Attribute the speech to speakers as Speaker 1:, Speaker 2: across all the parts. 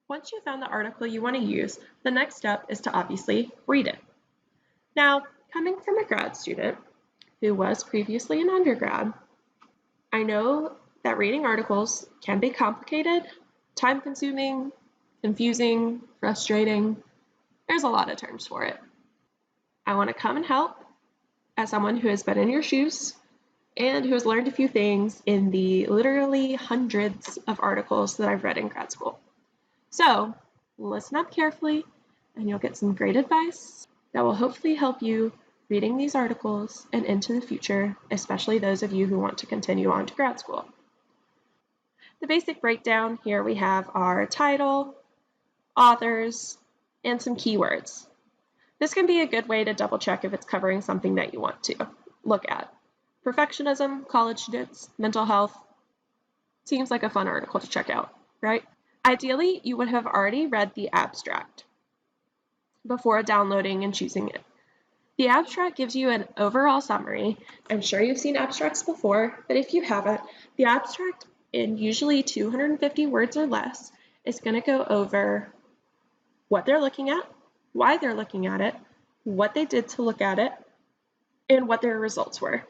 Speaker 1: Once you've found the article you want to use, the next step is to obviously read it. Now, coming from a grad student who was previously an undergrad, I know that reading articles can be complicated, time-consuming, confusing, frustrating. There's a lot of terms for it. I want to come and help as someone who has been in your shoes and who has learned a few things in the literally hundreds of articles that I've read in grad school. So listen up carefully and you'll get some great advice that will hopefully help you reading these articles and into the future, especially those of you who want to continue on to grad school. The basic breakdown here we have our title, authors, and some keywords. This can be a good way to double check if it's covering something that you want to look at. Perfectionism, college students, mental health. Seems like a fun article to check out, right? Ideally, you would have already read the abstract before downloading and choosing it. The abstract gives you an overall summary. I'm sure you've seen abstracts before, but if you haven't, the abstract in usually 250 words or less is going to go over what they're looking at, why they're looking at it, what they did to look at it, and what their results were.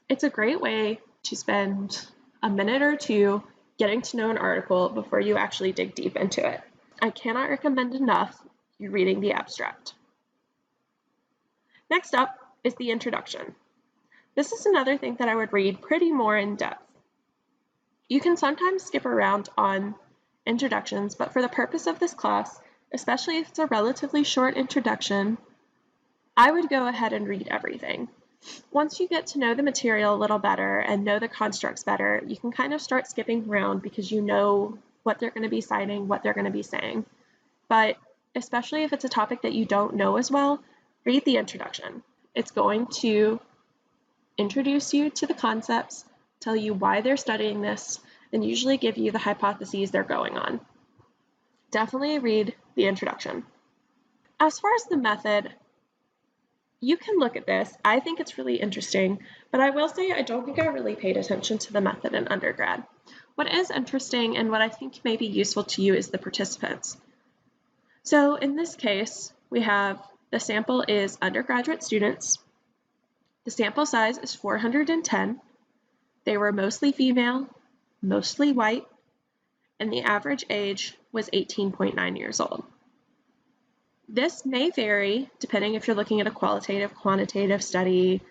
Speaker 1: It's a great way to spend a minute or two getting to know an article before you actually dig deep into it. I cannot recommend enough you reading the abstract. Next up is the introduction. This is another thing that I would read pretty more in depth. You can sometimes skip around on introductions, but for the purpose of this class, especially if it's a relatively short introduction, I would go ahead and read everything. Once you get to know the material a little better and know the constructs better, you can kind of start skipping around because you know what they're going to be citing, what they're going to be saying. But especially if it's a topic that you don't know as well, read the introduction. It's going to introduce you to the concepts, tell you why they're studying this, and usually give you the hypotheses they're going on. Definitely read the introduction. As far as the method, you can look at this. I think it's really interesting, but I will say I don't think I really paid attention to the method in undergrad. What is interesting and what I think may be useful to you is the participants. So in this case, we have the sample is undergraduate students. The sample size is 410. They were mostly female, mostly white, and the average age was 18.9 years old. This may vary depending if you're looking at a qualitative, quantitative study,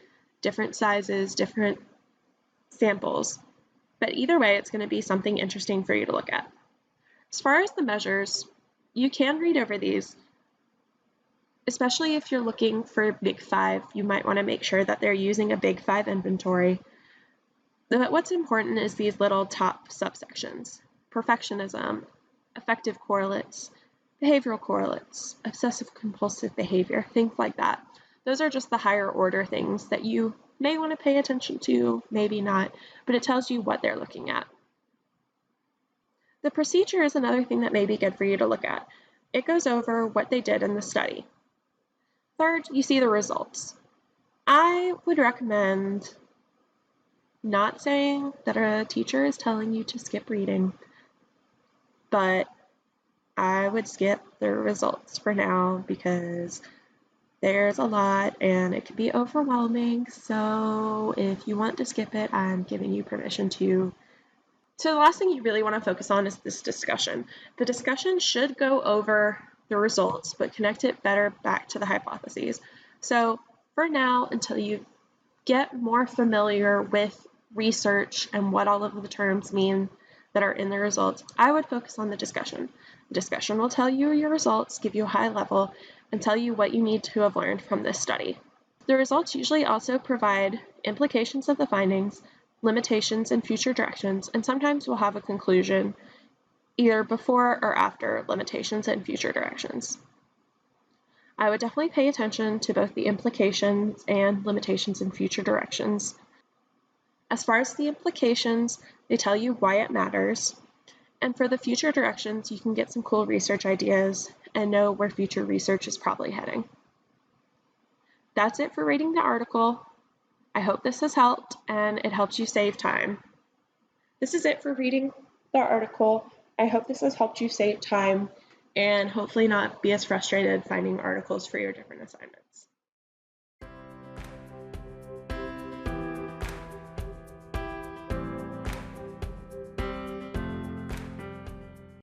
Speaker 1: different sizes, different samples, but either way, it's going to be something interesting for you to look at. As far as the measures, you can read over these, especially if you're looking for Big Five. You might want to make sure that they're using a Big Five inventory. But what's important is these little top subsections: perfectionism, affective correlates, behavioral correlates, obsessive-compulsive behavior, things like that. Those are just the higher order things that you may want to pay attention to, maybe not, but it tells you what they're looking at. The procedure is another thing that may be good for you to look at. It goes over what they did in the study. Third, you see the results. I would recommend not saying that a teacher is telling you to skip reading, but I would skip the results for now because there's a lot and it can be overwhelming. So if you want to skip it, I'm giving you permission to. So the last thing you really want to focus on is this discussion. The discussion should go over the results, but connect it better back to the hypotheses. So for now, until you get more familiar with research and what all of the terms mean that are in the results, I would focus on the discussion. The discussion will tell you your results, give you a high level, and tell you what you need to have learned from this study. The results usually also provide implications of the findings, limitations, and future directions, and sometimes will have a conclusion either before or after limitations and future directions. I would definitely pay attention to both the implications and limitations and future directions. As far as the implications, they tell you why it matters. And for the future directions, you can get some cool research ideas and know where future research is probably heading. That's it for reading the article. I hope this has helped and it helps you save time. This is it for reading the article. I hope this has helped you save time and hopefully not be as frustrated finding articles for your different assignments.